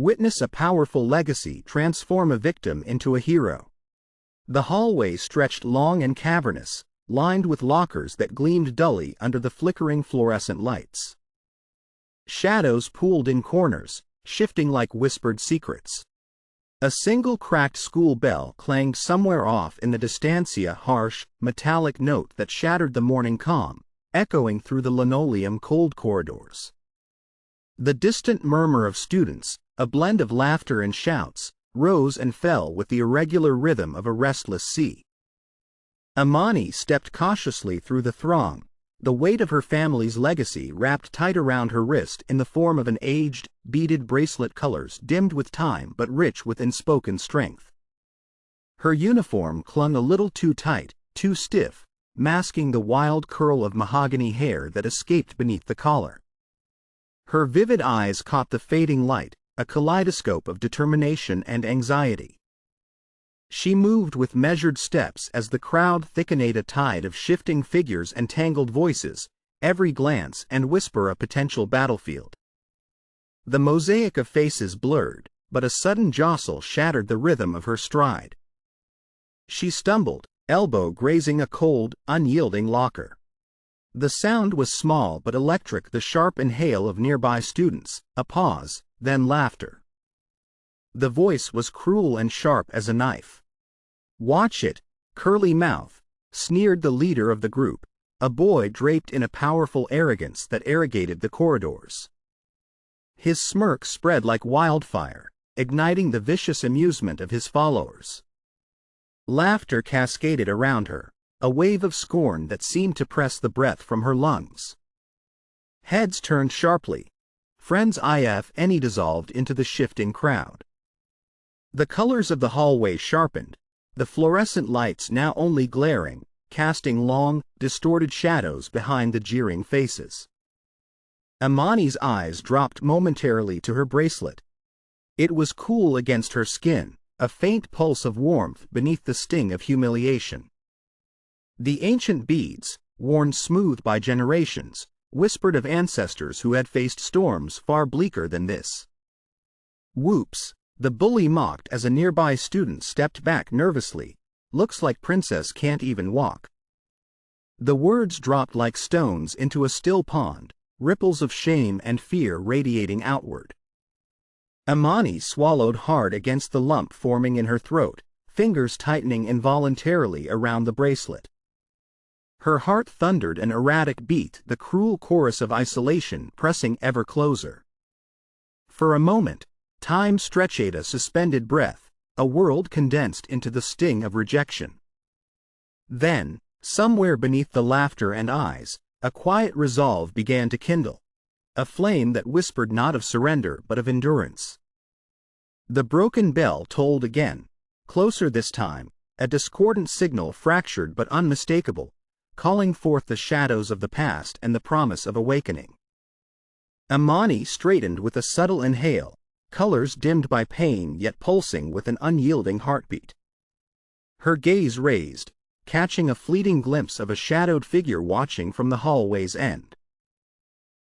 Witness a powerful legacy transform a victim into a hero. The hallway stretched long and cavernous, lined with lockers that gleamed dully under the flickering fluorescent lights. Shadows pooled in corners, shifting like whispered secrets. A single cracked school bell clanged somewhere off in the distancia, harsh, metallic note that shattered the morning calm, echoing through the linoleum-cold corridors. The distant murmur of students, a blend of laughter and shouts, rose and fell with the irregular rhythm of a restless sea. Amani stepped cautiously through the throng, the weight of her family's legacy wrapped tight around her wrist in the form of an aged, beaded bracelet, colors dimmed with time but rich with unspoken strength. Her uniform clung a little too tight, too stiff, masking the wild curl of mahogany hair that escaped beneath the collar. Her vivid eyes caught the fading light, a kaleidoscope of determination and anxiety. She moved with measured steps as the crowd thickened, a tide of shifting figures and tangled voices, every glance and whisper a potential battlefield. The mosaic of faces blurred, but a sudden jostle shattered the rhythm of her stride. She stumbled, elbow grazing a cold, unyielding locker. The sound was small but electric, the sharp inhale of nearby students, a pause, then laughter. The voice was cruel and sharp as a knife. "Watch it, curly mouth," sneered the leader of the group, a boy draped in a powerful arrogance that irrigated the corridors. His smirk spread like wildfire, igniting the vicious amusement of his followers. Laughter cascaded around her, a wave of scorn that seemed to press the breath from her lungs. Heads turned sharply. Friends if any dissolved into the shifting crowd. The colors of the hallway sharpened, the fluorescent lights now only glaring, casting long, distorted shadows behind the jeering faces. Amani's eyes dropped momentarily to her bracelet. It was cool against her skin, a faint pulse of warmth beneath the sting of humiliation. The ancient beads, worn smooth by generations, whispered of ancestors who had faced storms far bleaker than this. "Whoops," the bully mocked as a nearby student stepped back nervously. "Looks like Princess can't even walk." The words dropped like stones into a still pond, ripples of shame and fear radiating outward. Amani swallowed hard against the lump forming in her throat, fingers tightening involuntarily around the bracelet. Her heart thundered an erratic beat, the cruel chorus of isolation pressing ever closer. For a moment, time stretched, a suspended breath, a world condensed into the sting of rejection. Then, somewhere beneath the laughter and eyes, a quiet resolve began to kindle, a flame that whispered not of surrender but of endurance. The broken bell tolled again, closer this time, a discordant signal fractured but unmistakable, calling forth the shadows of the past and the promise of awakening. Amani straightened with a subtle inhale, colors dimmed by pain yet pulsing with an unyielding heartbeat. Her gaze raised, catching a fleeting glimpse of a shadowed figure watching from the hallway's end.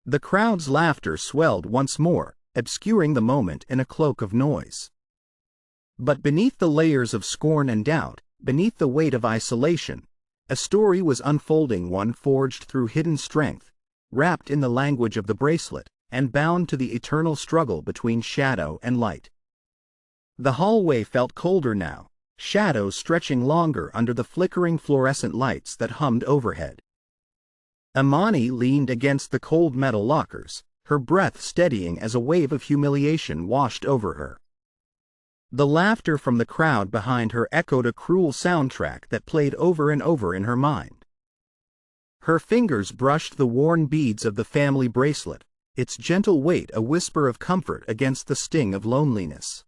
The crowd's laughter swelled once more, obscuring the moment in a cloak of noise. But beneath the layers of scorn and doubt, beneath the weight of isolation, a story was unfolding, one forged through hidden strength, wrapped in the language of the bracelet, and bound to the eternal struggle between shadow and light. The hallway felt colder now, shadows stretching longer under the flickering fluorescent lights that hummed overhead. Amani leaned against the cold metal lockers, her breath steadying as a wave of humiliation washed over her. The laughter from the crowd behind her echoed a cruel soundtrack that played over and over in her mind. Her fingers brushed the worn beads of the family bracelet, its gentle weight a whisper of comfort against the sting of loneliness.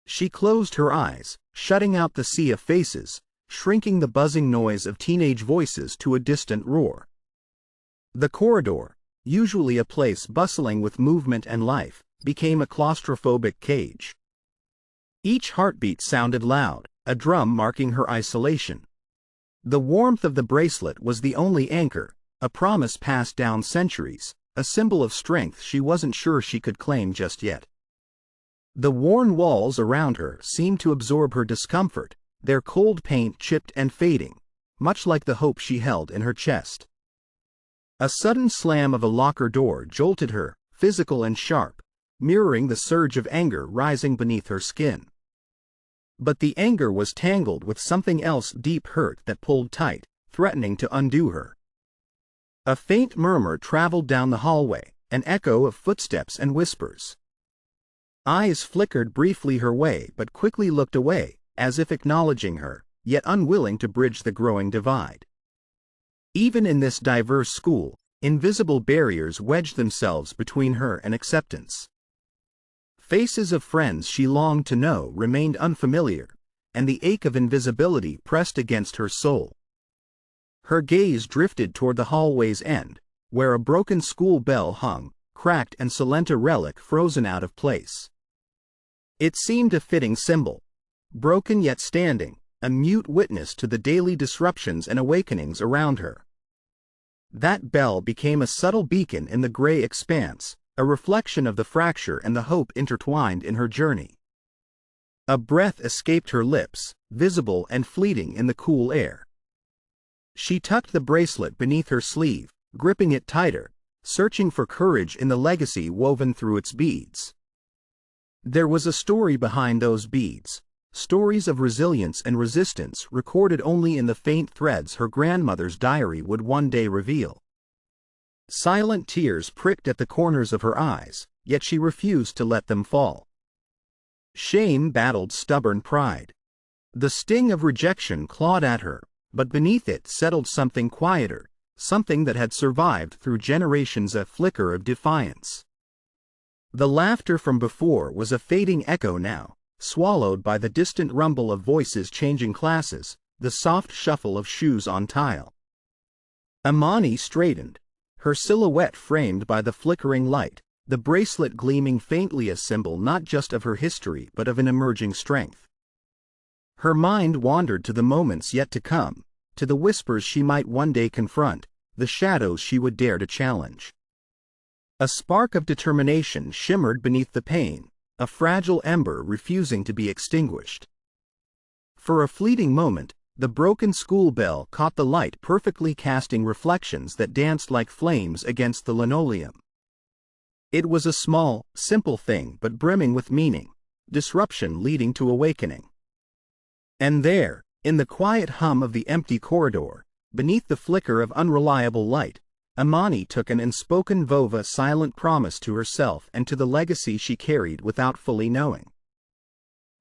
She closed her eyes, shutting out the sea of faces, shrinking the buzzing noise of teenage voices to a distant roar. The corridor, usually a place bustling with movement and life, became a claustrophobic cage. Each heartbeat sounded loud, a drum marking her isolation. The warmth of the bracelet was the only anchor, a promise passed down centuries, a symbol of strength she wasn't sure she could claim just yet. The worn walls around her seemed to absorb her discomfort, their cold paint chipped and fading, much like the hope she held in her chest. A sudden slam of a locker door jolted her, physical and sharp, mirroring the surge of anger rising beneath her skin. But the anger was tangled with something else, deep hurt that pulled tight, threatening to undo her. A faint murmur traveled down the hallway, an echo of footsteps and whispers. Eyes flickered briefly her way but quickly looked away, as if acknowledging her, yet unwilling to bridge the growing divide. Even in this diverse school, invisible barriers wedged themselves between her and acceptance. Faces of friends she longed to know remained unfamiliar, and the ache of invisibility pressed against her soul. Her gaze drifted toward the hallway's end, where a broken school bell hung, cracked and Salenta relic frozen out of place. It seemed a fitting symbol, broken yet standing, a mute witness to the daily disruptions and awakenings around her. That bell became a subtle beacon in the gray expanse, a reflection of the fracture and the hope intertwined in her journey. A breath escaped her lips, visible and fleeting in the cool air. She tucked the bracelet beneath her sleeve, gripping it tighter, searching for courage in the legacy woven through its beads. There was a story behind those beads, stories of resilience and resistance recorded only in the faint threads her grandmother's diary would one day reveal. Silent tears pricked at the corners of her eyes, yet she refused to let them fall. Shame battled stubborn pride. The sting of rejection clawed at her, but beneath it settled something quieter, something that had survived through generations, a flicker of defiance. The laughter from before was a fading echo now, swallowed by the distant rumble of voices changing classes, the soft shuffle of shoes on tile. Amani straightened, her silhouette framed by the flickering light, the bracelet gleaming faintly, a symbol not just of her history but of an emerging strength. Her mind wandered to the moments yet to come, to the whispers she might one day confront, the shadows she would dare to challenge. A spark of determination shimmered beneath the pain, a fragile ember refusing to be extinguished. For a fleeting moment, the broken school bell caught the light, perfectly casting reflections that danced like flames against the linoleum. It was a small, simple thing but brimming with meaning, disruption leading to awakening. And there, in the quiet hum of the empty corridor, beneath the flicker of unreliable light, Amani took an unspoken vow, a silent promise to herself and to the legacy she carried without fully knowing.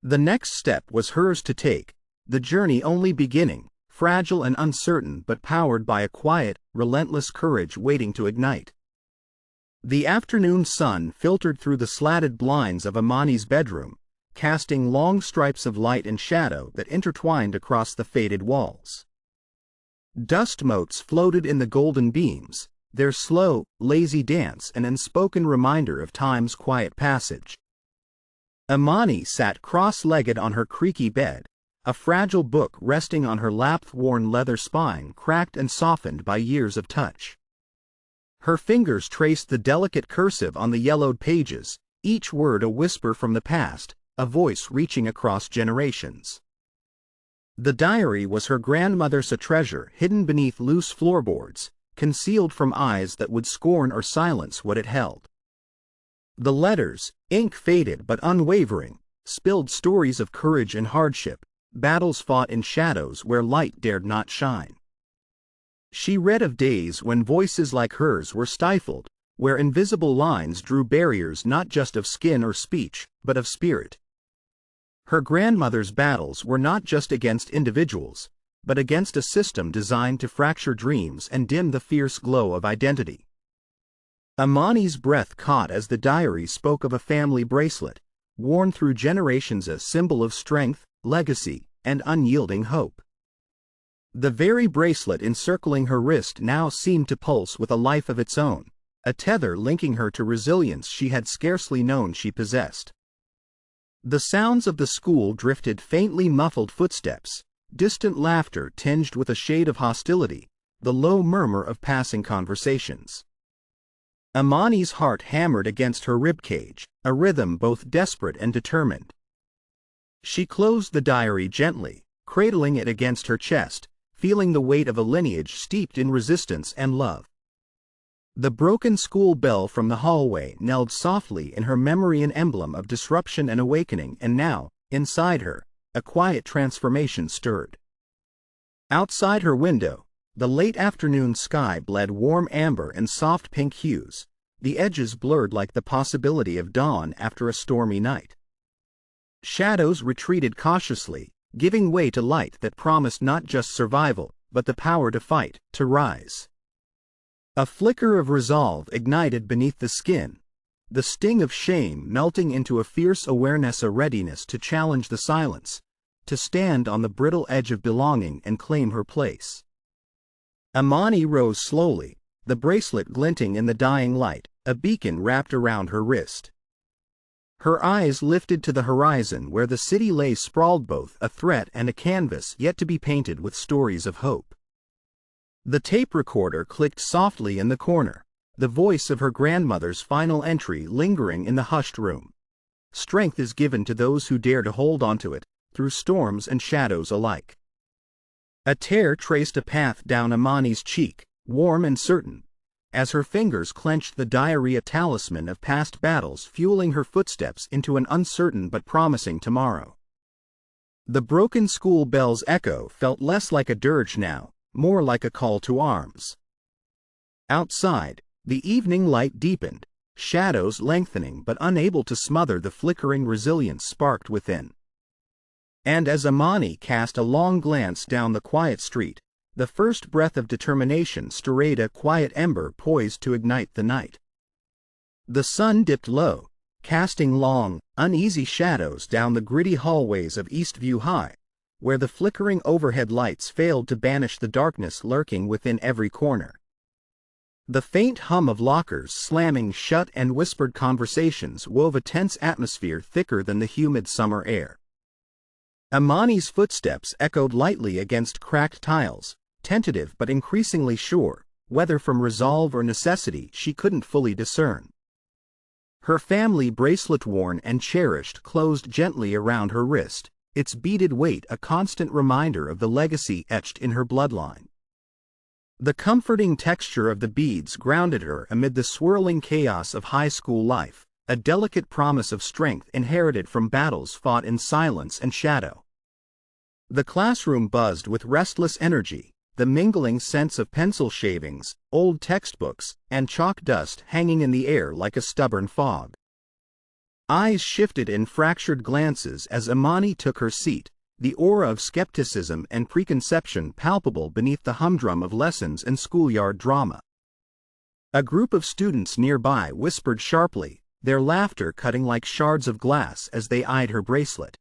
The next step was hers to take, the journey only beginning, fragile and uncertain but powered by a quiet, relentless courage waiting to ignite. The afternoon sun filtered through the slatted blinds of Amani's bedroom, casting long stripes of light and shadow that intertwined across the faded walls. Dust motes floated in the golden beams, their slow, lazy dance an unspoken reminder of time's quiet passage. Amani sat cross-legged on her creaky bed, a fragile book resting on her lap-worn leather spine cracked and softened by years of touch. Her fingers traced the delicate cursive on the yellowed pages, each word a whisper from the past, a voice reaching across generations. The diary was her grandmother's, a treasure hidden beneath loose floorboards, concealed from eyes that would scorn or silence what it held. The letters, ink faded but unwavering, spilled stories of courage and hardship, battles fought in shadows where light dared not shine. She read of days when voices like hers were stifled, where invisible lines drew barriers not just of skin or speech, but of spirit. Her grandmother's battles were not just against individuals, but against a system designed to fracture dreams and dim the fierce glow of identity. Amani's breath caught as the diary spoke of a family bracelet, worn through generations, a symbol of strength, legacy, and unyielding hope. The very bracelet encircling her wrist now seemed to pulse with a life of its own, a tether linking her to resilience she had scarcely known she possessed. The sounds of the school drifted, faintly muffled footsteps, distant laughter tinged with a shade of hostility, the low murmur of passing conversations. Amani's heart hammered against her ribcage, a rhythm both desperate and determined. She closed the diary gently, cradling it against her chest, feeling the weight of a lineage steeped in resistance and love. The broken school bell from the hallway knelled softly in her memory, an emblem of disruption and awakening, and now, inside her, a quiet transformation stirred. Outside her window, the late afternoon sky bled warm amber and soft pink hues, the edges blurred like the possibility of dawn after a stormy night. Shadows retreated cautiously, giving way to light that promised not just survival, but the power to fight, to rise. A flicker of resolve ignited beneath the skin, the sting of shame melting into a fierce awareness, a readiness to challenge the silence, to stand on the brittle edge of belonging and claim her place. Amani rose slowly, the bracelet glinting in the dying light, a beacon wrapped around her wrist. Her eyes lifted to the horizon where the city lay sprawled, both a threat and a canvas yet to be painted with stories of hope. The tape recorder clicked softly in the corner, the voice of her grandmother's final entry lingering in the hushed room. Strength is given to those who dare to hold onto it, through storms and shadows alike. A tear traced a path down Amani's cheek, warm and certain, as her fingers clenched the diary, a talisman of past battles fueling her footsteps into an uncertain but promising tomorrow. The broken school bell's echo felt less like a dirge now, more like a call to arms. Outside, the evening light deepened, shadows lengthening but unable to smother the flickering resilience sparked within. And as Amani cast a long glance down the quiet street, the first breath of determination stirred, a quiet ember poised to ignite the night. The sun dipped low, casting long, uneasy shadows down the gritty hallways of Eastview High, where the flickering overhead lights failed to banish the darkness lurking within every corner. The faint hum of lockers slamming shut and whispered conversations wove a tense atmosphere thicker than the humid summer air. Amani's footsteps echoed lightly against cracked tiles, tentative but increasingly sure, whether from resolve or necessity she couldn't fully discern. Her family bracelet, worn and cherished, closed gently around her wrist, its beaded weight a constant reminder of the legacy etched in her bloodline. The comforting texture of the beads grounded her amid the swirling chaos of high school life, a delicate promise of strength inherited from battles fought in silence and shadow. The classroom buzzed with restless energy, the mingling scents of pencil shavings, old textbooks, and chalk dust hanging in the air like a stubborn fog. Eyes shifted in fractured glances as Amani took her seat, the aura of skepticism and preconception palpable beneath the humdrum of lessons and schoolyard drama. A group of students nearby whispered sharply, their laughter cutting like shards of glass as they eyed her bracelet.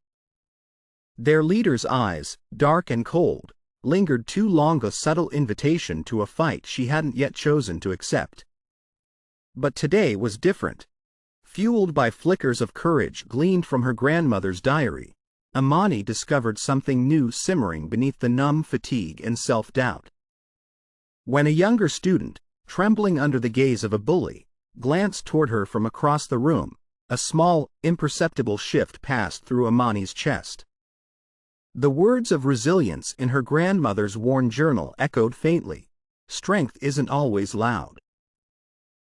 Their leader's eyes, dark and cold, lingered too long, a subtle invitation to a fight she hadn't yet chosen to accept. But today was different. Fueled by flickers of courage gleaned from her grandmother's diary, Amani discovered something new simmering beneath the numb fatigue and self-doubt. When a younger student, trembling under the gaze of a bully, glanced toward her from across the room, a small, imperceptible shift passed through Amani's chest. The words of resilience in her grandmother's worn journal echoed faintly, "Strength isn't always loud.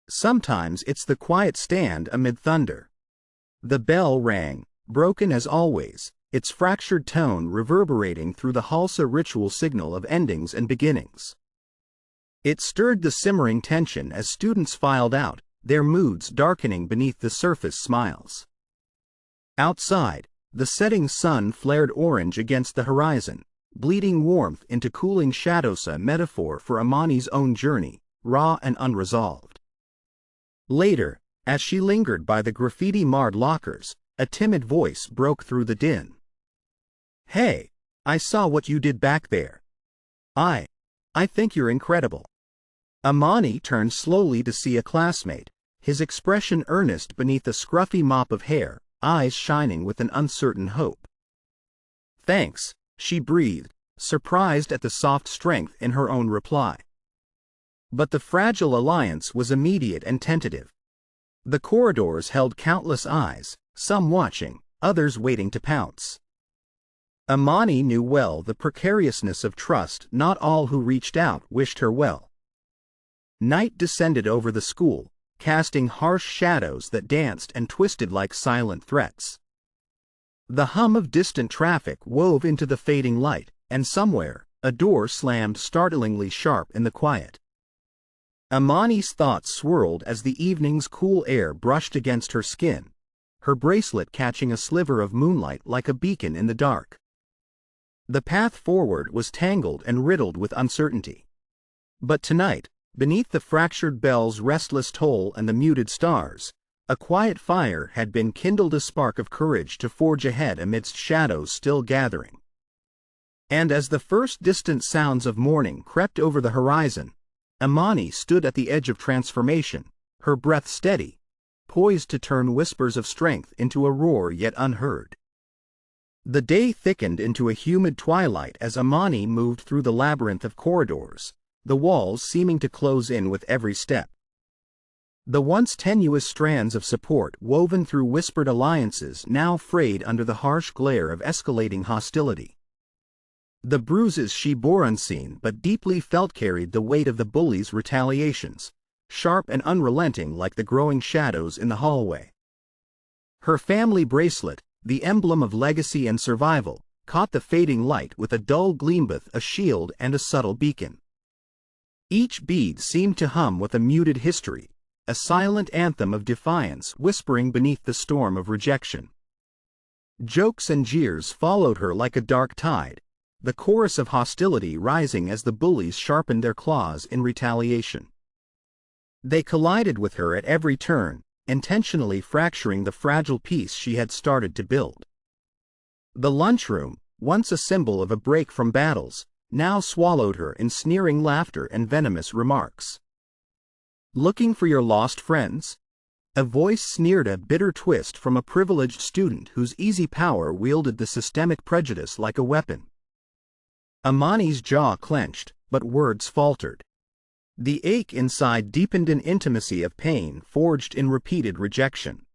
Sometimes it's the quiet stand amid thunder." The bell rang, broken as always, its fractured tone reverberating through the Halsa ritual signal of endings and beginnings. It stirred the simmering tension as students filed out, their moods darkening beneath the surface smiles. Outside, the setting sun flared orange against the horizon, bleeding warmth into cooling shadows, a metaphor for Amani's own journey, raw and unresolved. Later, as she lingered by the graffiti-marred lockers, a timid voice broke through the din. "Hey, I saw what you did back there. I think you're incredible." Amani turned slowly to see a classmate, his expression earnest beneath a scruffy mop of hair, eyes shining with an uncertain hope. "Thanks," she breathed, surprised at the soft strength in her own reply. But the fragile alliance was immediate and tentative. The corridors held countless eyes, some watching, others waiting to pounce. Amani knew well the precariousness of trust. Not all who reached out wished her well. Night descended over the school, casting harsh shadows that danced and twisted like silent threats. The hum of distant traffic wove into the fading light, and somewhere, a door slammed startlingly sharp in the quiet. Amani's thoughts swirled as the evening's cool air brushed against her skin, her bracelet catching a sliver of moonlight like a beacon in the dark. The path forward was tangled and riddled with uncertainty. But tonight, beneath the fractured bell's restless toll and the muted stars, a quiet fire had been kindled, a spark of courage to forge ahead amidst shadows still gathering. And as the first distant sounds of morning crept over the horizon, Amani stood at the edge of transformation, her breath steady, poised to turn whispers of strength into a roar yet unheard. The day thickened into a humid twilight as Amani moved through the labyrinth of corridors, the walls seeming to close in with every step. The once tenuous strands of support woven through whispered alliances now frayed under the harsh glare of escalating hostility. The bruises she bore unseen but deeply felt carried the weight of the bullies' retaliations, sharp and unrelenting like the growing shadows in the hallway. Her family bracelet, the emblem of legacy and survival, caught the fading light with a dull gleam, both a shield and a subtle beacon. Each bead seemed to hum with a muted history, a silent anthem of defiance whispering beneath the storm of rejection. Jokes and jeers followed her like a dark tide, the chorus of hostility rising as the bullies sharpened their claws in retaliation. They collided with her at every turn, intentionally fracturing the fragile peace she had started to build. The lunchroom, once a symbol of a break from battles, now swallowed her in sneering laughter and venomous remarks. "Looking for your lost friends?" A voice sneered, a bitter twist from a privileged student whose easy power wielded the systemic prejudice like a weapon. Amani's jaw clenched, but words faltered. The ache inside deepened in intimacy of pain forged in repeated rejection.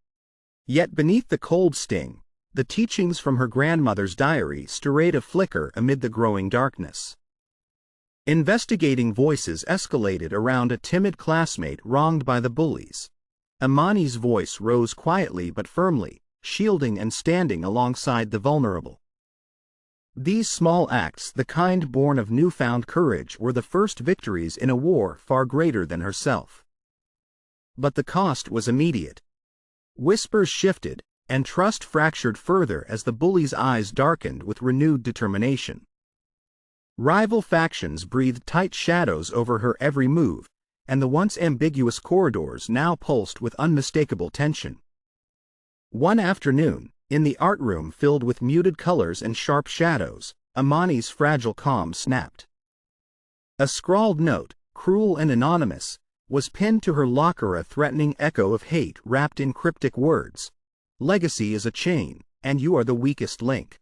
Yet beneath the cold sting, the teachings from her grandmother's diary stirred a flicker amid the growing darkness. Investigating voices escalated around a timid classmate wronged by the bullies. Amani's voice rose quietly but firmly, shielding and standing alongside the vulnerable. These small acts, the kind born of newfound courage, were the first victories in a war far greater than herself. But the cost was immediate. Whispers shifted, and trust fractured further as the bullies' eyes darkened with renewed determination. Rival factions breathed tight shadows over her every move, and the once ambiguous corridors now pulsed with unmistakable tension. One afternoon, in the art room filled with muted colors and sharp shadows, Amani's fragile calm snapped. A scrawled note, cruel and anonymous, was pinned to her locker, a threatening echo of hate wrapped in cryptic words. "Legacy is a chain, and you are the weakest link."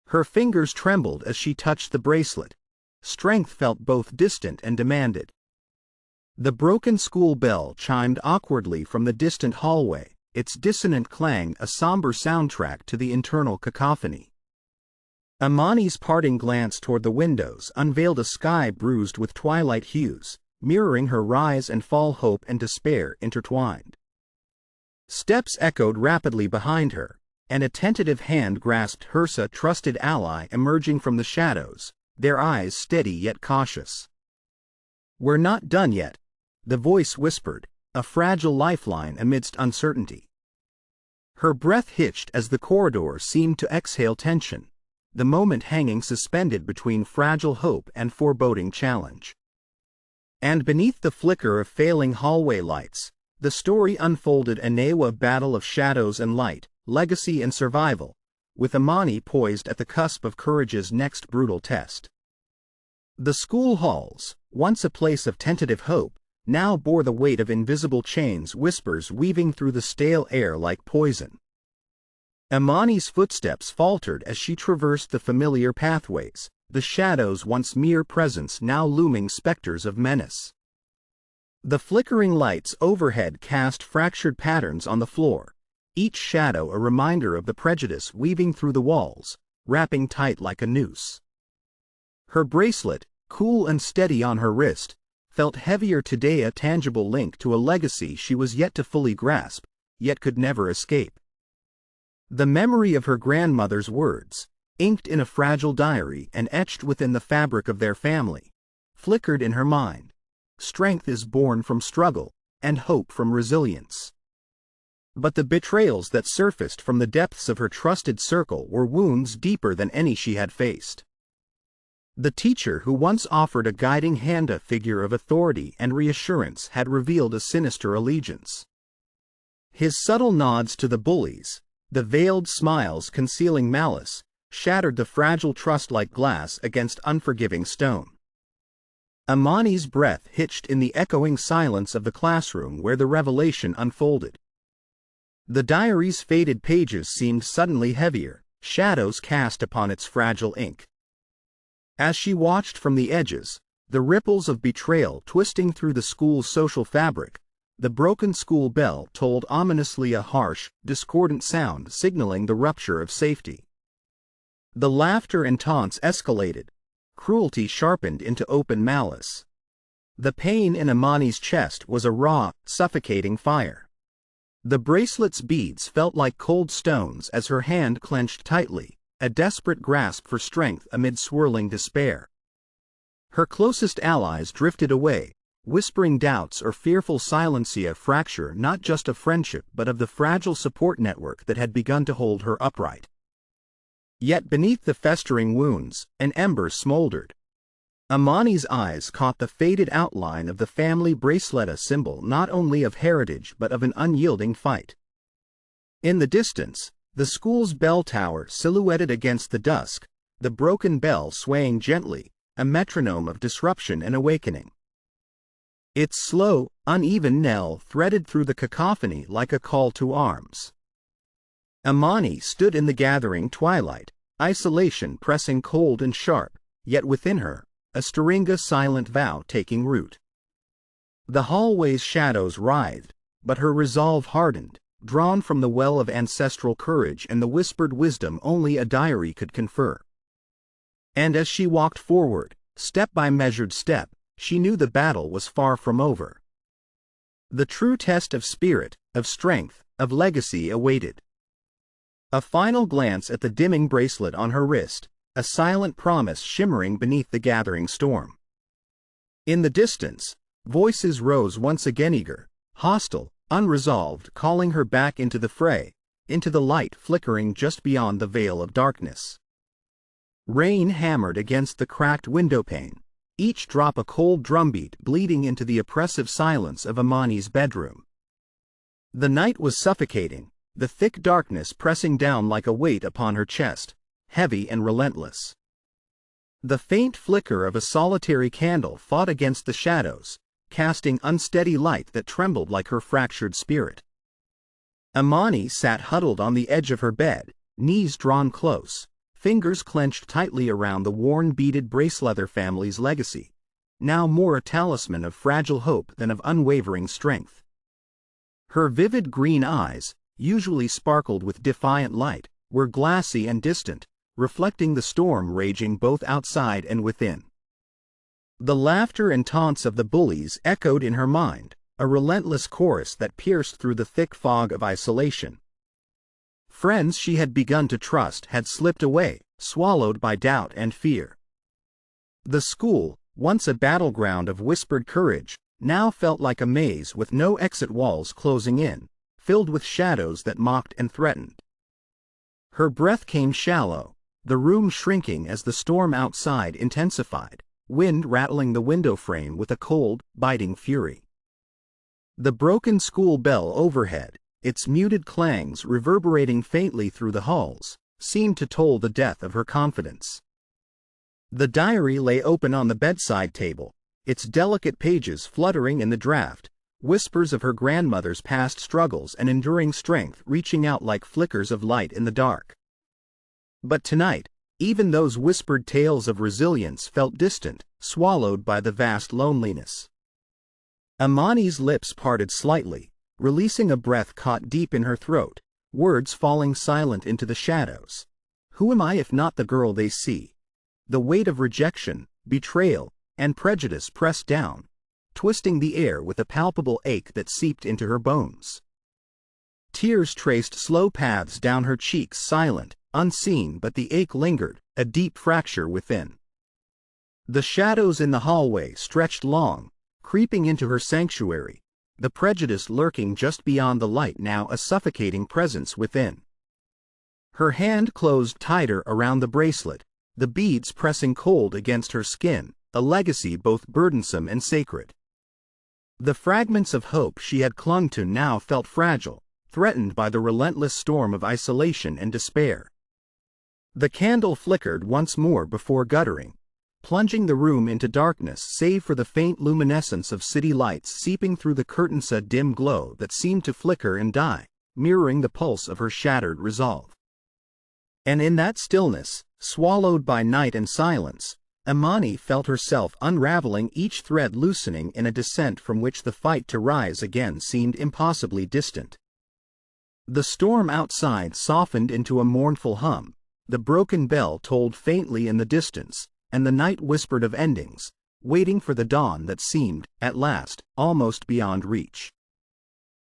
Her fingers trembled as she touched the bracelet. Strength felt both distant and demanded. The broken school bell chimed awkwardly from the distant hallway, its dissonant clang a somber soundtrack to the internal cacophony. Amani's parting glance toward the windows unveiled a sky bruised with twilight hues, mirroring her rise and fall, hope and despair intertwined. Steps echoed rapidly behind her, and a tentative hand grasped hers, a trusted ally emerging from the shadows, their eyes steady yet cautious. "We're not done yet," the voice whispered, a fragile lifeline amidst uncertainty. Her breath hitched as the corridor seemed to exhale tension, the moment hanging suspended between fragile hope and foreboding challenge. And beneath the flicker of failing hallway lights, the story unfolded, anew, a battle of shadows and light, legacy and survival, with Amani poised at the cusp of courage's next brutal test. The school halls, once a place of tentative hope, now bore the weight of invisible chains, whispers weaving through the stale air like poison. Amani's footsteps faltered as she traversed the familiar pathways, the shadows once mere presence now looming specters of menace. The flickering lights overhead cast fractured patterns on the floor, each shadow a reminder of the prejudice weaving through the walls, wrapping tight like a noose. Her bracelet, cool and steady on her wrist, felt heavier today, a tangible link to a legacy she was yet to fully grasp, yet could never escape. The memory of her grandmother's words, inked in a fragile diary and etched within the fabric of their family, flickered in her mind. Strength is born from struggle, and hope from resilience. But the betrayals that surfaced from the depths of her trusted circle were wounds deeper than any she had faced. The teacher who once offered a guiding hand, a figure of authority and reassurance, had revealed a sinister allegiance. His subtle nods to the bullies, the veiled smiles concealing malice, shattered the fragile trust like glass against unforgiving stone. Amani's breath hitched in the echoing silence of the classroom where the revelation unfolded. The diary's faded pages seemed suddenly heavier, shadows cast upon its fragile ink. As she watched from the edges, the ripples of betrayal twisting through the school's social fabric, the broken school bell tolled ominously, a harsh, discordant sound signaling the rupture of safety. The laughter and taunts escalated, cruelty sharpened into open malice. The pain in Amani's chest was a raw, suffocating fire. The bracelet's beads felt like cold stones as her hand clenched tightly, a desperate grasp for strength amid swirling despair. Her closest allies drifted away, whispering doubts or fearful silence, a fracture not just of friendship but of the fragile support network that had begun to hold her upright. Yet beneath the festering wounds, an ember smoldered. Amani's eyes caught the faded outline of the family bracelet, a symbol not only of heritage but of an unyielding fight. In the distance, the school's bell tower silhouetted against the dusk, the broken bell swaying gently, a metronome of disruption and awakening. Its slow, uneven knell threaded through the cacophony like a call to arms. Amani stood in the gathering twilight, isolation pressing cold and sharp, yet within her, a stirring silent vow taking root. The hallway's shadows writhed, but her resolve hardened, drawn from the well of ancestral courage and the whispered wisdom only a diary could confer. And as she walked forward, step by measured step, she knew the battle was far from over. The true test of spirit, of strength, of legacy awaited. A final glance at the dimming bracelet on her wrist, a silent promise shimmering beneath the gathering storm. In the distance, voices rose once again, eager, hostile, unresolved, calling her back into the fray, into the light flickering just beyond the veil of darkness. Rain hammered against the cracked windowpane, each drop a cold drumbeat bleeding into the oppressive silence of Amani's bedroom. The night was suffocating, the thick darkness pressing down like a weight upon her chest, heavy and relentless. The faint flicker of a solitary candle fought against the shadows, casting unsteady light that trembled like her fractured spirit. Amani sat huddled on the edge of her bed, knees drawn close, fingers clenched tightly around the worn beaded bracelet. Their family's legacy, now more a talisman of fragile hope than of unwavering strength. Her vivid green eyes, usually sparkled with defiant light, were glassy and distant, reflecting the storm raging both outside and within. The laughter and taunts of the bullies echoed in her mind, a relentless chorus that pierced through the thick fog of isolation. Friends she had begun to trust had slipped away, swallowed by doubt and fear. The school, once a battleground of whispered courage, now felt like a maze with no exit, walls closing in, filled with shadows that mocked and threatened. Her breath came shallow, the room shrinking as the storm outside intensified, wind rattling the window frame with a cold, biting fury. The broken school bell overhead, its muted clangs reverberating faintly through the halls, seemed to toll the death of her confidence. The diary lay open on the bedside table, its delicate pages fluttering in the draft, whispers of her grandmother's past struggles and enduring strength reaching out like flickers of light in the dark. But tonight, even those whispered tales of resilience felt distant, swallowed by the vast loneliness. Amani's lips parted slightly, releasing a breath caught deep in her throat, words falling silent into the shadows. Who am I if not the girl they see? The weight of rejection, betrayal, and prejudice pressed down, twisting the air with a palpable ache that seeped into her bones. Tears traced slow paths down her cheeks, silent, unseen, but the ache lingered, a deep fracture within. The shadows in the hallway stretched long, creeping into her sanctuary, the prejudice lurking just beyond the light, now a suffocating presence within. Her hand closed tighter around the bracelet, the beads pressing cold against her skin, a legacy both burdensome and sacred. The fragments of hope she had clung to now felt fragile, threatened by the relentless storm of isolation and despair. The candle flickered once more before guttering, plunging the room into darkness save for the faint luminescence of city lights seeping through the curtains, a dim glow that seemed to flicker and die, mirroring the pulse of her shattered resolve. And in that stillness, swallowed by night and silence, Amani felt herself unraveling, each thread loosening in a descent from which the fight to rise again seemed impossibly distant. The storm outside softened into a mournful hum, the broken bell tolled faintly in the distance, and the night whispered of endings, waiting for the dawn that seemed, at last, almost beyond reach.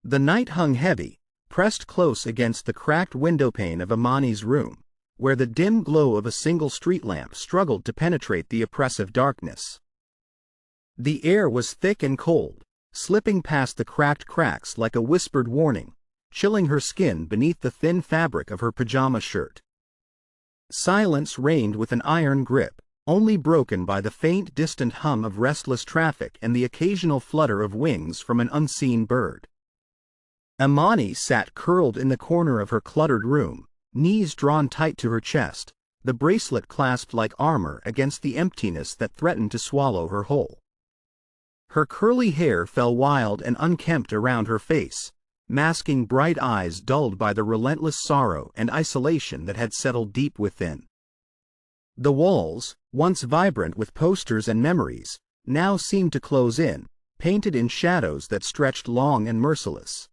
The night hung heavy, pressed close against the cracked windowpane of Amani's room, where the dim glow of a single street lamp struggled to penetrate the oppressive darkness. The air was thick and cold, slipping past the cracked cracks like a whispered warning, chilling her skin beneath the thin fabric of her pajama shirt. Silence reigned with an iron grip, only broken by the faint distant hum of restless traffic and the occasional flutter of wings from an unseen bird. Amani sat curled in the corner of her cluttered room, knees drawn tight to her chest, the bracelet clasped like armor against the emptiness that threatened to swallow her whole. Her curly hair fell wild and unkempt around her face, masking bright eyes dulled by the relentless sorrow and isolation that had settled deep within. The walls, once vibrant with posters and memories, now seemed to close in, painted in shadows that stretched long and merciless.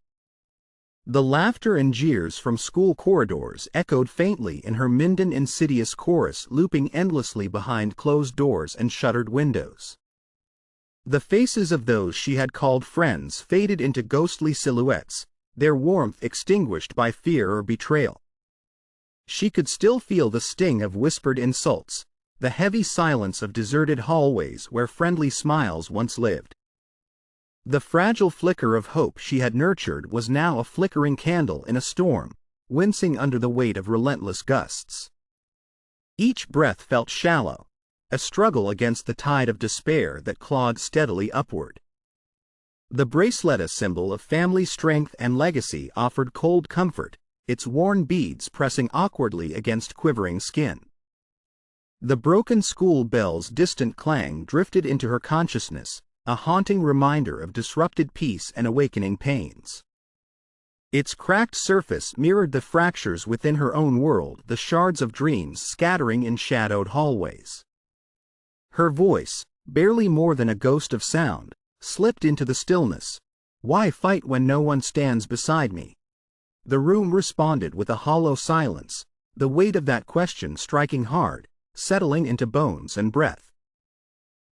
The laughter and jeers from school corridors echoed faintly in her Minden insidious chorus, looping endlessly behind closed doors and shuttered windows. The faces of those she had called friends faded into ghostly silhouettes, their warmth extinguished by fear or betrayal. She could still feel the sting of whispered insults, the heavy silence of deserted hallways where friendly smiles once lived. The fragile flicker of hope she had nurtured was now a flickering candle in a storm, wincing under the weight of relentless gusts. Each breath felt shallow, a struggle against the tide of despair that clawed steadily upward. The bracelet, a symbol of family strength and legacy, offered cold comfort, its worn beads pressing awkwardly against quivering skin. The broken school bell's distant clang drifted into her consciousness, a haunting reminder of disrupted peace and awakening pains. Its cracked surface mirrored the fractures within her own world, the shards of dreams scattering in shadowed hallways. Her voice, barely more than a ghost of sound, slipped into the stillness. "Why fight when no one stands beside me?" The room responded with a hollow silence, the weight of that question striking hard, settling into bones and breath.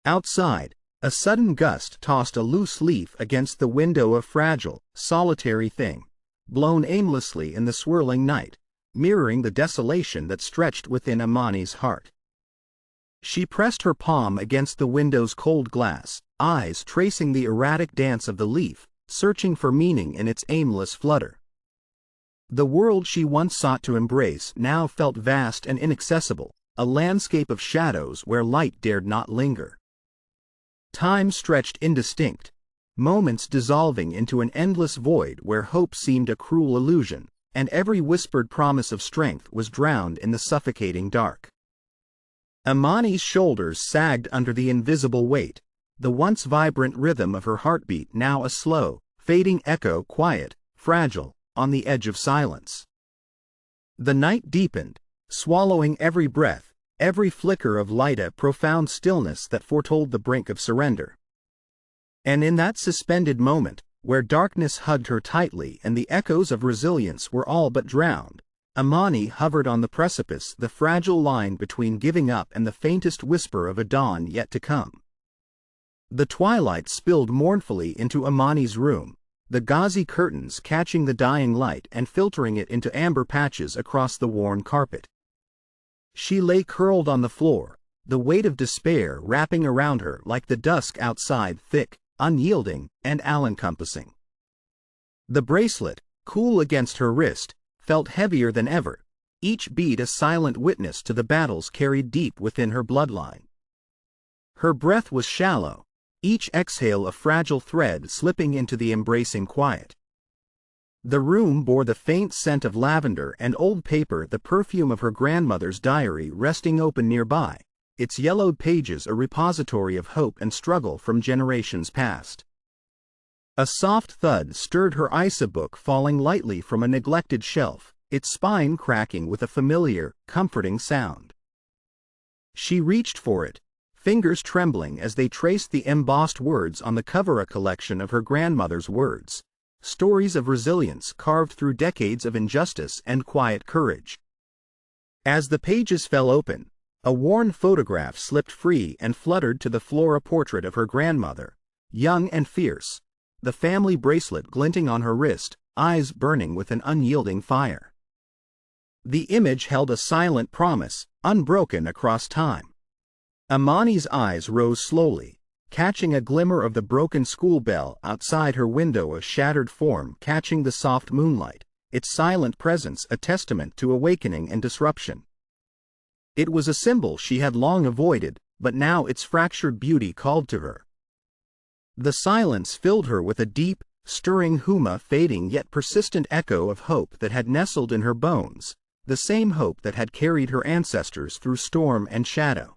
Outside, a sudden gust tossed a loose leaf against the window, a fragile, solitary thing, blown aimlessly in the swirling night, mirroring the desolation that stretched within Amani's heart. She pressed her palm against the window's cold glass, eyes tracing the erratic dance of the leaf, searching for meaning in its aimless flutter. The world she once sought to embrace now felt vast and inaccessible, a landscape of shadows where light dared not linger. Time stretched indistinct, moments dissolving into an endless void where hope seemed a cruel illusion, and every whispered promise of strength was drowned in the suffocating dark. Amani's shoulders sagged under the invisible weight, the once vibrant rhythm of her heartbeat now a slow, fading echo, quiet, fragile, on the edge of silence. The night deepened, swallowing every breath, every flicker of light, a profound stillness that foretold the brink of surrender. And in that suspended moment, where darkness hugged her tightly and the echoes of resilience were all but drowned, Amani hovered on the precipice, the fragile line between giving up and the faintest whisper of a dawn yet to come. The twilight spilled mournfully into Amani's room, the gauzy curtains catching the dying light and filtering it into amber patches across the worn carpet. She lay curled on the floor, the weight of despair wrapping around her like the dusk outside, thick, unyielding, and all-encompassing. The bracelet, cool against her wrist, felt heavier than ever, each bead a silent witness to the battles carried deep within her bloodline. Her breath was shallow, each exhale a fragile thread slipping into the embracing quiet. The room bore the faint scent of lavender and old paper, the perfume of her grandmother's diary resting open nearby, its yellowed pages a repository of hope and struggle from generations past. A soft thud stirred her Isa book falling lightly from a neglected shelf, its spine cracking with a familiar, comforting sound. She reached for it, fingers trembling as they traced the embossed words on the cover, a collection of her grandmother's words, stories of resilience carved through decades of injustice and quiet courage. As the pages fell open, a worn photograph slipped free and fluttered to the floor, a portrait of her grandmother, young and fierce, the family bracelet glinting on her wrist, eyes burning with an unyielding fire. The image held a silent promise, unbroken across time. Amani's eyes rose slowly, catching a glimmer of the broken school bell outside her window, a shattered form catching the soft moonlight, its silent presence a testament to awakening and disruption. It was a symbol she had long avoided, but now its fractured beauty called to her. The silence filled her with a deep, stirring huma, fading yet persistent echo of hope that had nestled in her bones, the same hope that had carried her ancestors through storm and shadow.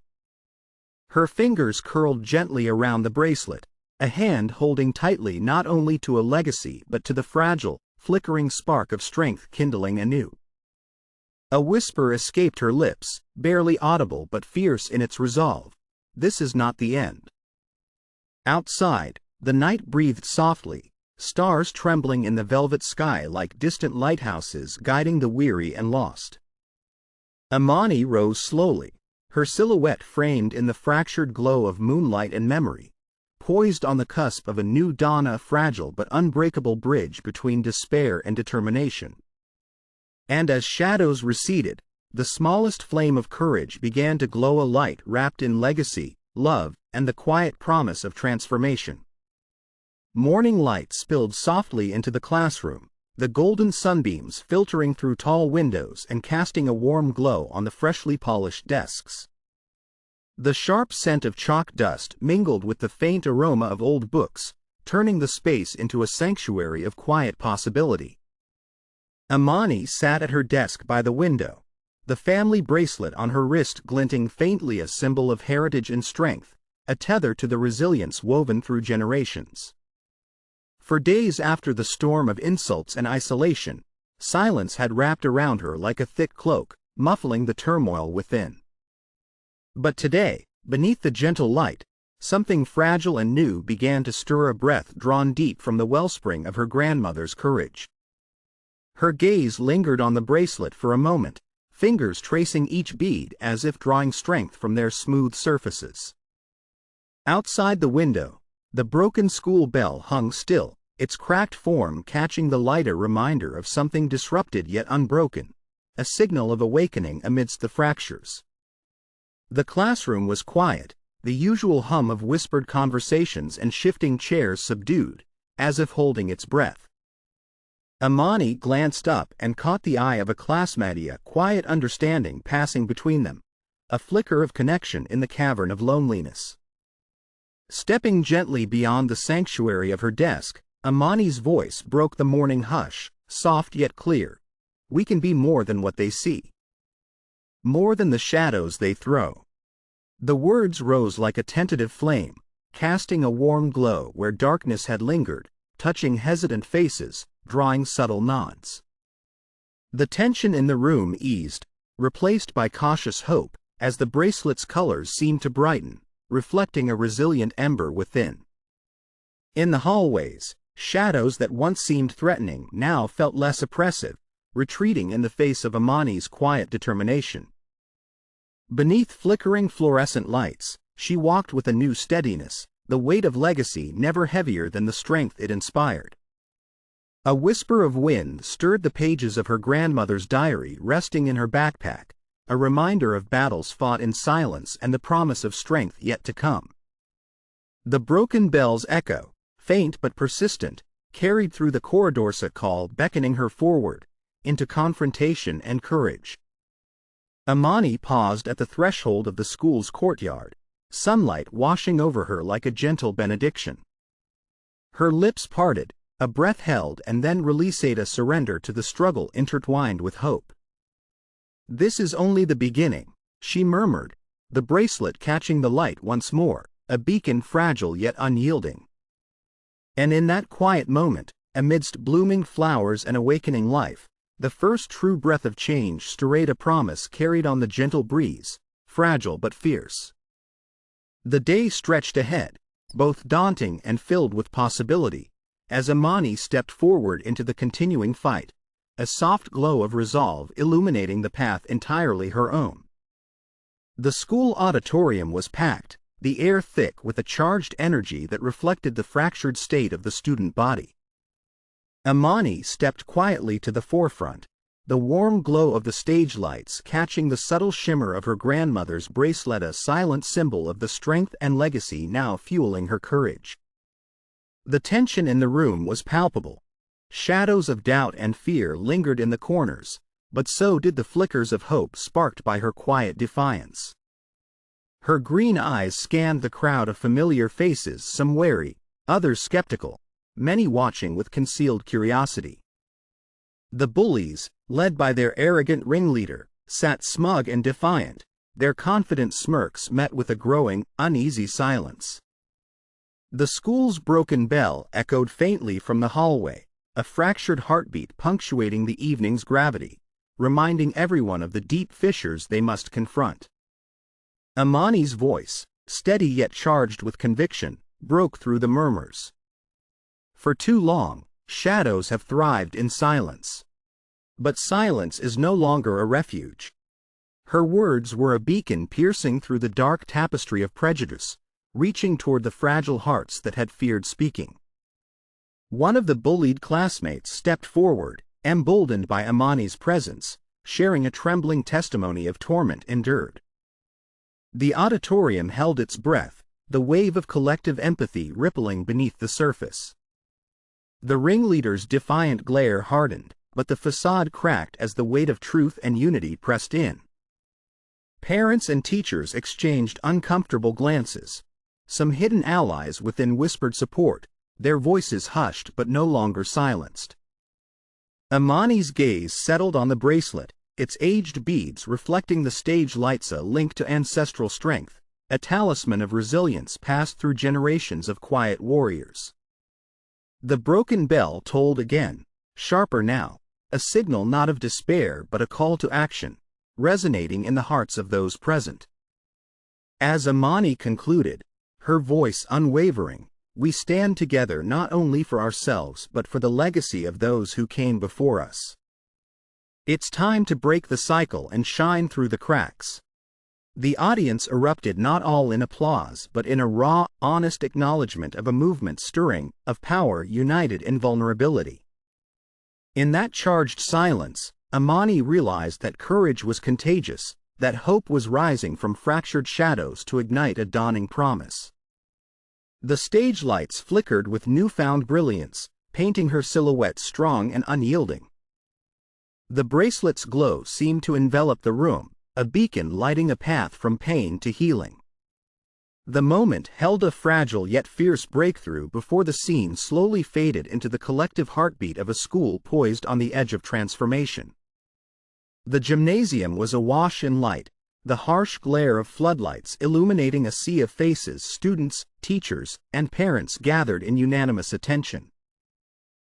Her fingers curled gently around the bracelet, a hand holding tightly not only to a legacy but to the fragile, flickering spark of strength kindling anew. A whisper escaped her lips, barely audible but fierce in its resolve. This is not the end. Outside, the night breathed softly, stars trembling in the velvet sky like distant lighthouses guiding the weary and lost. Amani rose slowly, her silhouette framed in the fractured glow of moonlight and memory, poised on the cusp of a new dawn, a fragile but unbreakable bridge between despair and determination. And as shadows receded, the smallest flame of courage began to glow, a light wrapped in legacy, love, and the quiet promise of transformation. Morning light spilled softly into the classroom, the golden sunbeams filtering through tall windows and casting a warm glow on the freshly polished desks. The sharp scent of chalk dust mingled with the faint aroma of old books, turning the space into a sanctuary of quiet possibility. Amani sat at her desk by the window, the family bracelet on her wrist glinting faintly, a symbol of heritage and strength, a tether to the resilience woven through generations. For days after the storm of insults and isolation, silence had wrapped around her like a thick cloak, muffling the turmoil within. But today, beneath the gentle light, something fragile and new began to stir, a breath drawn deep from the wellspring of her grandmother's courage. Her gaze lingered on the bracelet for a moment, fingers tracing each bead as if drawing strength from their smooth surfaces. Outside the window, the broken school bell hung still, its cracked form catching the light, a reminder of something disrupted yet unbroken, a signal of awakening amidst the fractures. The classroom was quiet, the usual hum of whispered conversations and shifting chairs subdued, as if holding its breath. Amani glanced up and caught the eye of a classmate, a quiet understanding passing between them, a flicker of connection in the cavern of loneliness. Stepping gently beyond the sanctuary of her desk, Amani's voice broke the morning hush, soft yet clear. We can be more than what they see. More than the shadows they throw. The words rose like a tentative flame, casting a warm glow where darkness had lingered, touching hesitant faces, drawing subtle nods. The tension in the room eased, replaced by cautious hope, as the bracelet's colors seemed to brighten, reflecting a resilient ember within. In the hallways, shadows that once seemed threatening now felt less oppressive, retreating in the face of Amani's quiet determination. Beneath flickering fluorescent lights, she walked with a new steadiness, the weight of legacy never heavier than the strength it inspired. A whisper of wind stirred the pages of her grandmother's diary resting in her backpack, a reminder of battles fought in silence and the promise of strength yet to come. The broken bell's echo, faint but persistent, carried through the corridor's call, beckoning her forward, into confrontation and courage. Amani paused at the threshold of the school's courtyard, sunlight washing over her like a gentle benediction. Her lips parted, a breath held, and then released a surrender to the struggle intertwined with hope. "This is only the beginning," she murmured, the bracelet catching the light once more, a beacon fragile yet unyielding. And in that quiet moment, amidst blooming flowers and awakening life, the first true breath of change stirred, a promise carried on the gentle breeze, fragile but fierce. The day stretched ahead, both daunting and filled with possibility, as Amani stepped forward into the continuing fight, a soft glow of resolve illuminating the path entirely her own. The school auditorium was packed, the air thick with a charged energy that reflected the fractured state of the student body. Amani stepped quietly to the forefront, the warm glow of the stage lights catching the subtle shimmer of her grandmother's bracelet, a silent symbol of the strength and legacy now fueling her courage. The tension in the room was palpable. Shadows of doubt and fear lingered in the corners, but so did the flickers of hope sparked by her quiet defiance. Her green eyes scanned the crowd of familiar faces, some wary, others skeptical, many watching with concealed curiosity. The bullies, led by their arrogant ringleader, sat smug and defiant, their confident smirks met with a growing, uneasy silence. The school's broken bell echoed faintly from the hallway, a fractured heartbeat punctuating the evening's gravity, reminding everyone of the deep fissures they must confront. Amani's voice, steady yet charged with conviction, broke through the murmurs. For too long, shadows have thrived in silence. But silence is no longer a refuge. Her words were a beacon piercing through the dark tapestry of prejudice, reaching toward the fragile hearts that had feared speaking. One of the bullied classmates stepped forward, emboldened by Amani's presence, sharing a trembling testimony of torment endured. The auditorium held its breath, the wave of collective empathy rippling beneath the surface. The ringleader's defiant glare hardened, but the facade cracked as the weight of truth and unity pressed in. Parents and teachers exchanged uncomfortable glances. Some hidden allies within whispered support, their voices hushed but no longer silenced. Amani's gaze settled on the bracelet, its aged beads reflecting the stage lights, a link to ancestral strength, a talisman of resilience passed through generations of quiet warriors. The broken bell tolled again, sharper now, a signal not of despair but a call to action, resonating in the hearts of those present. As Amani concluded, her voice unwavering, "We stand together not only for ourselves but for the legacy of those who came before us. It's time to break the cycle and shine through the cracks." The audience erupted, not all in applause but in a raw, honest acknowledgement of a movement stirring, of power united in vulnerability. In that charged silence, Amani realized that courage was contagious, that hope was rising from fractured shadows to ignite a dawning promise. The stage lights flickered with newfound brilliance, painting her silhouette strong and unyielding. The bracelet's glow seemed to envelop the room, a beacon lighting a path from pain to healing. The moment held a fragile yet fierce breakthrough before the scene slowly faded into the collective heartbeat of a school poised on the edge of transformation. The gymnasium was awash in light, the harsh glare of floodlights illuminating a sea of faces, students, teachers, and parents gathered in unanimous attention.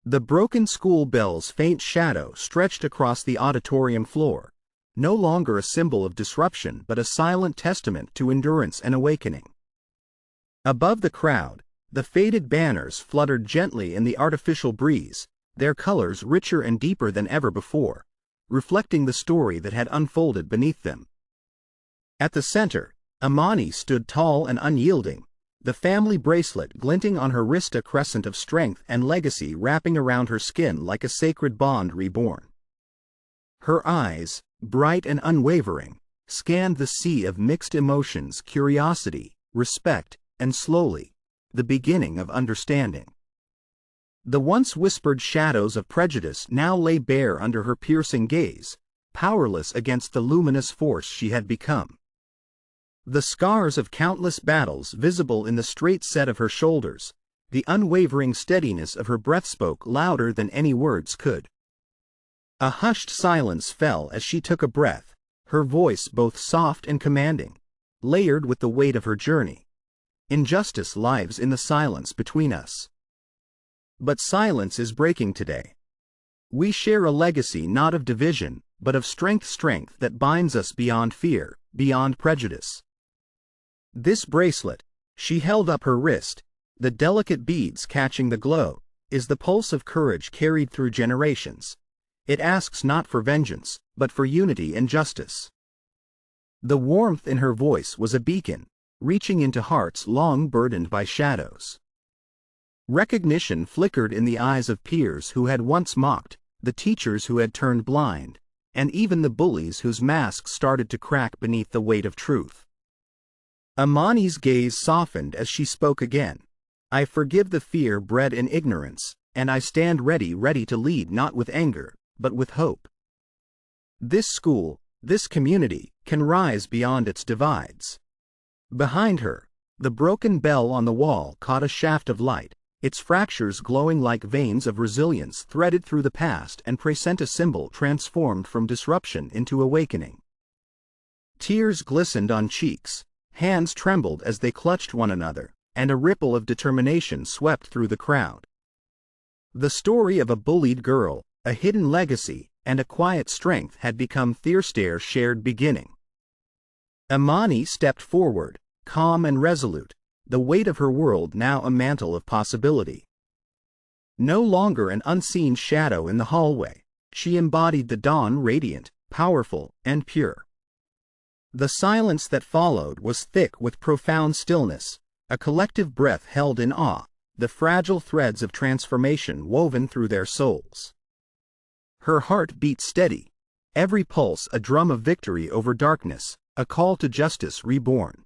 The broken school bell's faint shadow stretched across the auditorium floor, no longer a symbol of disruption but a silent testament to endurance and awakening. Above the crowd, The faded banners fluttered gently in the artificial breeze, their colors richer and deeper than ever before, reflecting the story that had unfolded beneath them. At the center, Amani stood tall and unyielding, the family bracelet glinting on her wrist, a crescent of strength and legacy wrapping around her skin like a sacred bond reborn. Her eyes, bright and unwavering, scanned the sea of mixed emotions, curiosity, respect, and slowly, the beginning of understanding. The once whispered shadows of prejudice now lay bare under her piercing gaze, powerless against the luminous force she had become. The scars of countless battles visible in the straight set of her shoulders, the unwavering steadiness of her breath spoke louder than any words could. A hushed silence fell as she took a breath, her voice both soft and commanding, layered with the weight of her journey. Injustice lives in the silence between us. But silence is breaking today. We share a legacy not of division, but of strength that binds us beyond fear, beyond prejudice. This bracelet, she held up her wrist, the delicate beads catching the glow, is the pulse of courage carried through generations. It asks not for vengeance, but for unity and justice. The warmth in her voice was a beacon, reaching into hearts long burdened by shadows. Recognition flickered in the eyes of peers who had once mocked, the teachers who had turned blind, and even the bullies whose masks started to crack beneath the weight of truth. Amani's gaze softened as she spoke again. I forgive the fear bred in ignorance, and I stand ready to lead not with anger, but with hope. This school, this community, can rise beyond its divides. Behind her, the broken bell on the wall caught a shaft of light, its fractures glowing like veins of resilience threaded through the past and present a symbol transformed from disruption into awakening. Tears glistened on cheeks, hands trembled as they clutched one another, and a ripple of determination swept through the crowd. The story of a bullied girl, a hidden legacy, and a quiet strength had become Thirstaire's shared beginning. Amani stepped forward, calm and resolute, the weight of her world now a mantle of possibility. No longer an unseen shadow in the hallway, she embodied the dawn, radiant, powerful, and pure. The silence that followed was thick with profound stillness, a collective breath held in awe, the fragile threads of transformation woven through their souls. Her heart beat steady, every pulse a drum of victory over darkness, a call to justice reborn.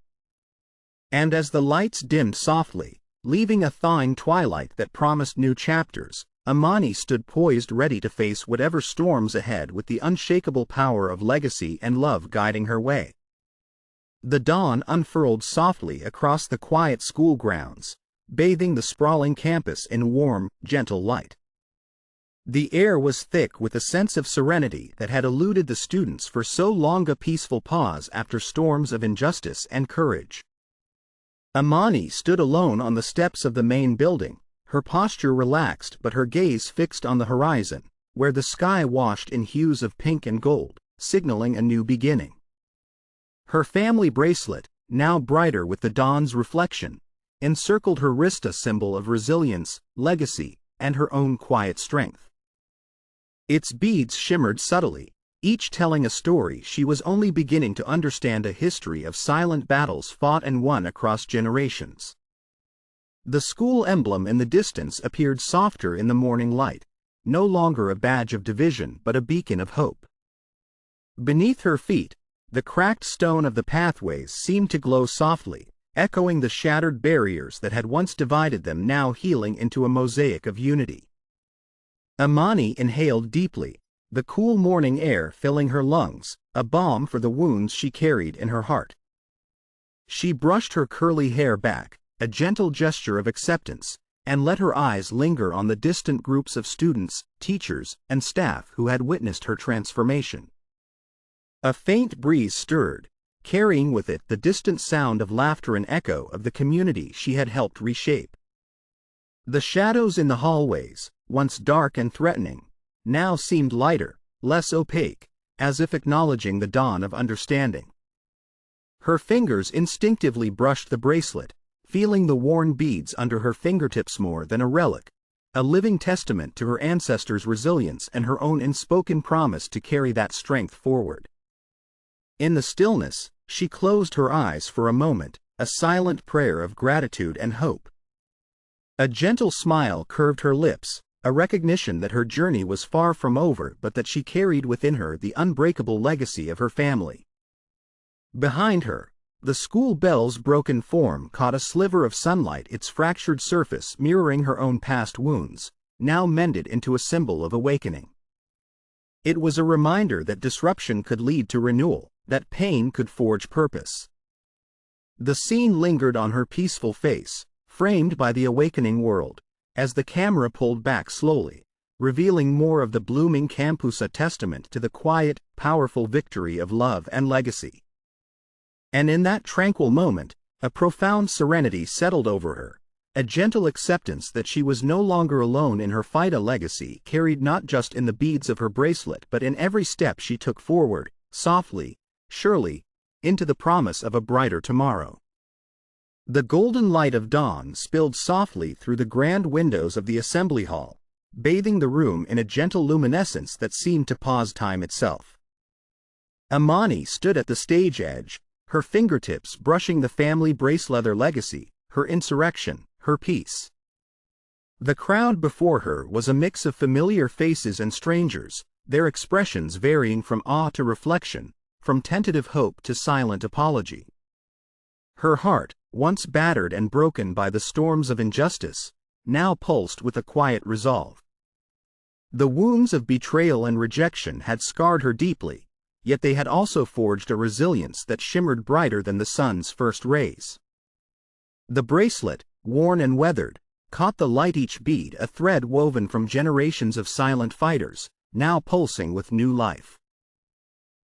And as the lights dimmed softly, leaving a thawing twilight that promised new chapters, Amani stood poised, ready to face whatever storms ahead with the unshakable power of legacy and love guiding her way. The dawn unfurled softly across the quiet school grounds, bathing the sprawling campus in warm, gentle light. The air was thick with a sense of serenity that had eluded the students for so long, a peaceful pause after storms of injustice and courage. Amani stood alone on the steps of the main building, her posture relaxed but her gaze fixed on the horizon, where the sky washed in hues of pink and gold, signaling a new beginning. Her family bracelet, now brighter with the dawn's reflection, encircled her wrist, a symbol of resilience, legacy, and her own quiet strength. Its beads shimmered subtly, each telling a story she was only beginning to understand, a history of silent battles fought and won across generations. The school emblem in the distance appeared softer in the morning light, no longer a badge of division but a beacon of hope. Beneath her feet, the cracked stone of the pathways seemed to glow softly, echoing the shattered barriers that had once divided them, now healing into a mosaic of unity. Amani inhaled deeply, the cool morning air filling her lungs, a balm for the wounds she carried in her heart. She brushed her curly hair back, a gentle gesture of acceptance, and let her eyes linger on the distant groups of students, teachers, and staff who had witnessed her transformation. A faint breeze stirred, carrying with it the distant sound of laughter and echo of the community she had helped reshape. The shadows in the hallways, once dark and threatening, now seemed lighter, less opaque, as if acknowledging the dawn of understanding. Her fingers instinctively brushed the bracelet, feeling the worn beads under her fingertips more than a relic, a living testament to her ancestors' resilience and her own unspoken promise to carry that strength forward. In the stillness, she closed her eyes for a moment, a silent prayer of gratitude and hope. A gentle smile curved her lips, a recognition that her journey was far from over but that she carried within her the unbreakable legacy of her family. Behind her, the school bell's broken form caught a sliver of sunlight, its fractured surface mirroring her own past wounds, now mended into a symbol of awakening. It was a reminder that disruption could lead to renewal, that pain could forge purpose. The scene lingered on her peaceful face, framed by the awakening world, as the camera pulled back slowly, revealing more of the blooming campus, a testament to the quiet, powerful victory of love and legacy. And in that tranquil moment, a profound serenity settled over her, a gentle acceptance that she was no longer alone in her fight, a legacy carried not just in the beads of her bracelet but in every step she took forward, softly, surely, into the promise of a brighter tomorrow. The golden light of dawn spilled softly through the grand windows of the assembly hall, bathing the room in a gentle luminescence that seemed to pause time itself. Amani stood at the stage edge, her fingertips brushing the family bracelet, their legacy, her insurrection, her peace. The crowd before her was a mix of familiar faces and strangers, their expressions varying from awe to reflection, from tentative hope to silent apology. Her heart, once battered and broken by the storms of injustice, now pulsed with a quiet resolve. The wounds of betrayal and rejection had scarred her deeply, yet they had also forged a resilience that shimmered brighter than the sun's first rays. The bracelet, worn and weathered, caught the light, each bead a thread woven from generations of silent fighters, now pulsing with new life.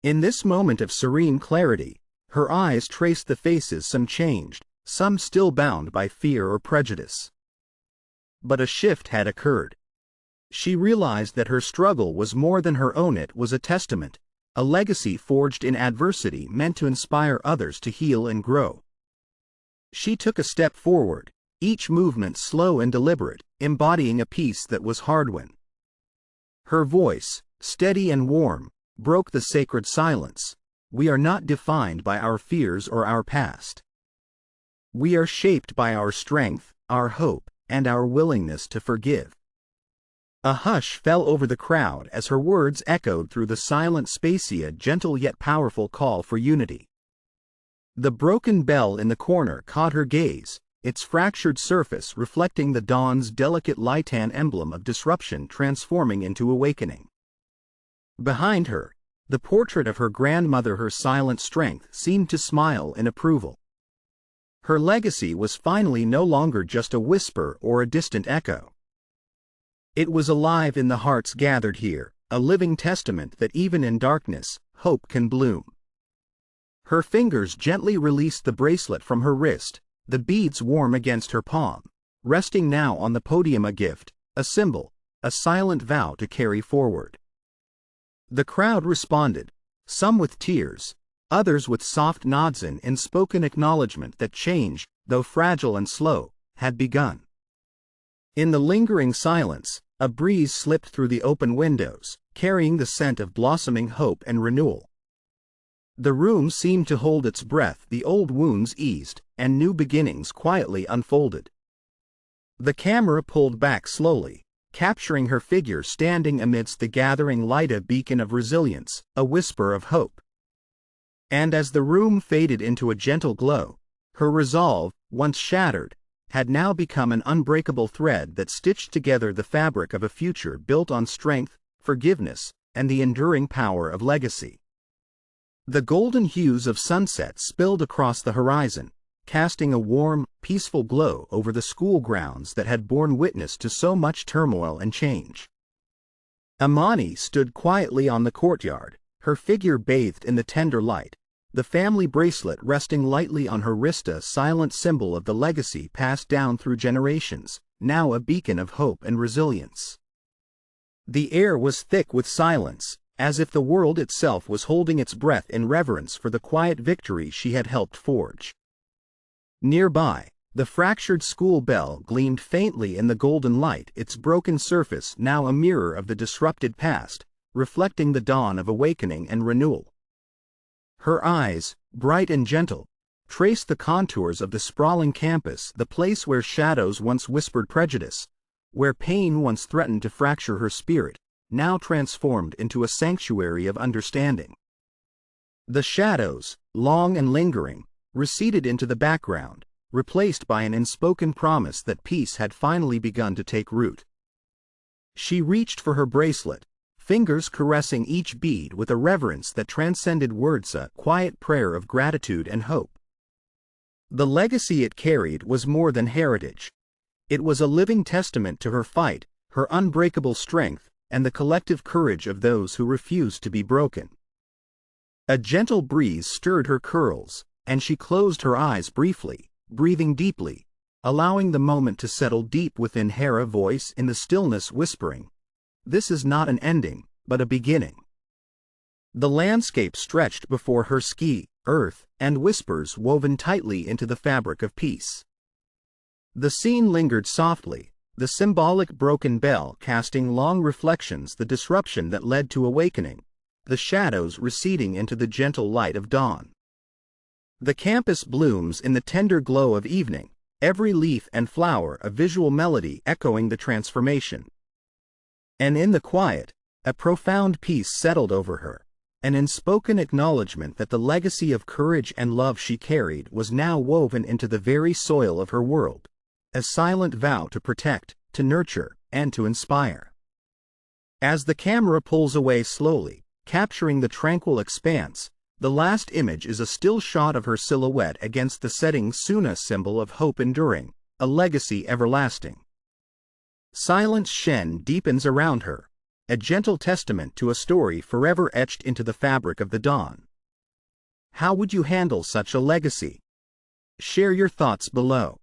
In this moment of serene clarity, her eyes traced the faces, some changed, some still bound by fear or prejudice. But a shift had occurred. She realized that her struggle was more than her own, it was a testament, a legacy forged in adversity meant to inspire others to heal and grow. She took a step forward, each movement slow and deliberate, embodying a peace that was hard-won. Her voice, steady and warm, broke the sacred silence. We are not defined by our fears or our past. We are shaped by our strength, our hope, and our willingness to forgive. A hush fell over the crowd as her words echoed through the silent space, a gentle yet powerful call for unity. The broken bell in the corner caught her gaze, its fractured surface reflecting the dawn's delicate light, an emblem of disruption transforming into awakening. Behind her, the portrait of her grandmother, her silent strength, seemed to smile in approval. Her legacy was finally no longer just a whisper or a distant echo. It was alive in the hearts gathered here, a living testament that even in darkness, hope can bloom. Her fingers gently released the bracelet from her wrist, the beads warm against her palm, resting now on the podium, a gift, a symbol, a silent vow to carry forward. The crowd responded, some with tears, others with soft nods in unspoken acknowledgement that change, though fragile and slow, had begun. In the lingering silence, a breeze slipped through the open windows, carrying the scent of blossoming hope and renewal. The room seemed to hold its breath, the old wounds eased, and new beginnings quietly unfolded. The camera pulled back slowly, capturing her figure standing amidst the gathering light, a beacon of resilience, a whisper of hope. And as the room faded into a gentle glow, her resolve, once shattered, had now become an unbreakable thread that stitched together the fabric of a future built on strength, forgiveness, and the enduring power of legacy. The golden hues of sunset spilled across the horizon, casting a warm, peaceful glow over the school grounds that had borne witness to so much turmoil and change. Amani stood quietly on the courtyard, her figure bathed in the tender light, the family bracelet resting lightly on her wrist, a silent symbol of the legacy passed down through generations, now a beacon of hope and resilience. The air was thick with silence, as if the world itself was holding its breath in reverence for the quiet victory she had helped forge. Nearby, The fractured school bell gleamed faintly in the golden light, its broken surface now a mirror of the disrupted past, reflecting the dawn of awakening and renewal. Her eyes, bright and gentle, traced the contours of the sprawling campus, the place where shadows once whispered prejudice, where pain once threatened to fracture her spirit, now transformed into a sanctuary of understanding. The shadows, long and lingering, receded into the background, replaced by an unspoken promise that peace had finally begun to take root. She reached for her bracelet, fingers caressing each bead with a reverence that transcended words, a quiet prayer of gratitude and hope. The legacy it carried was more than heritage. It was a living testament to her fight, her unbreakable strength, and the collective courage of those who refused to be broken. A gentle breeze stirred her curls, and she closed her eyes briefly, breathing deeply, allowing the moment to settle deep within her. A voice in the stillness whispering, "This is not an ending, but a beginning." The landscape stretched before her, sky, earth, and whispers woven tightly into the fabric of peace. The scene lingered softly, the symbolic broken bell casting long reflections, the disruption that led to awakening, the shadows receding into the gentle light of dawn. The campus blooms in the tender glow of evening, every leaf and flower a visual melody echoing the transformation. And in the quiet, a profound peace settled over her, an unspoken acknowledgement that the legacy of courage and love she carried was now woven into the very soil of her world, a silent vow to protect, to nurture, and to inspire. As the camera pulls away slowly, capturing the tranquil expanse, the last image is a still shot of her silhouette against the setting sun, a symbol of hope enduring, a legacy everlasting. Silence Shen deepens around her, a gentle testament to a story forever etched into the fabric of the dawn. How would you handle such a legacy? Share your thoughts below.